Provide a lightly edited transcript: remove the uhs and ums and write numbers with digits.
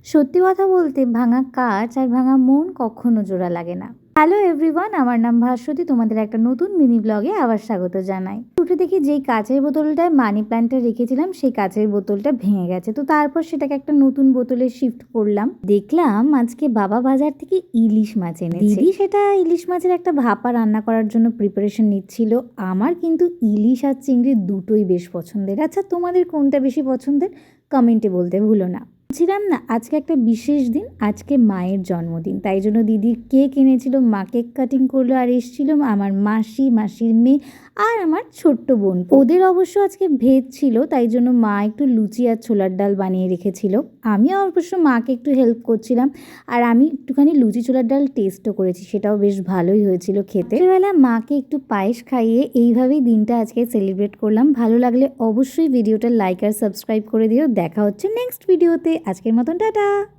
সত্যি কথা বলতে ভাঙা কাঁচ আর ভাঙা মন কখনো জোড়া লাগে না। হ্যালো এভরিওয়ান, আমার নাম ভাস্বতী। তোমাদের একটা নতুন মিনি ব্লগে আবার স্বাগত জানাই। উঠে দেখি যেই কাচের বোতলটায় মানি প্ল্যান্টটা রেখেছিলাম সেই কাচের বোতলটা ভেঙে গেছে। তো তারপর সেটাকে একটা নতুন বোতলে শিফট করলাম। দেখলাম আজকে বাবা বাজার থেকে ইলিশ মাছ এনেছে। দিদি সেটা ইলিশ মাছের একটা ভাপা রান্না করার জন্য প্রিপারেশন নিচ্ছিল। আমার কিন্তু ইলিশ আর চিংড়ি দুটোই বেশ পছন্দের। আচ্ছা, তোমাদের কোনটা বেশি পছন্দের কমেন্টে বলতে ভুলো না। বলছিলাম না, আজকে একটা বিশেষ দিন, আজকে মায়ের জন্মদিন। তাই জন্য দিদি কেক এনেছিল, মা কেক কাটিং করলো, আর এসেছিল আমার মাসি, মাসির মেয়ে আর আমার ছোট্ট বোন। ওদের অবশ্য আজকে ভেজ ছিল, তাই জন্য মা একটু লুচি আর ছোলার ডাল বানিয়ে রেখেছিল। আমিও অবশ্য মাকে একটু হেল্প করছিলাম, আর আমি একটুখানি লুচি ছোলার ডাল টেস্টও করেছি, সেটাও বেশ ভালোই হয়েছিল খেতে। বেলা মাকে একটু পায়েস খাইয়ে এইভাবেই দিনটা আজকে সেলিব্রেট করলাম। ভালো লাগলে অবশ্যই ভিডিওটা লাইক আর সাবস্ক্রাইব করে দিও। দেখা হচ্ছে নেক্সট ভিডিওতে। আজকের মতন টাটা।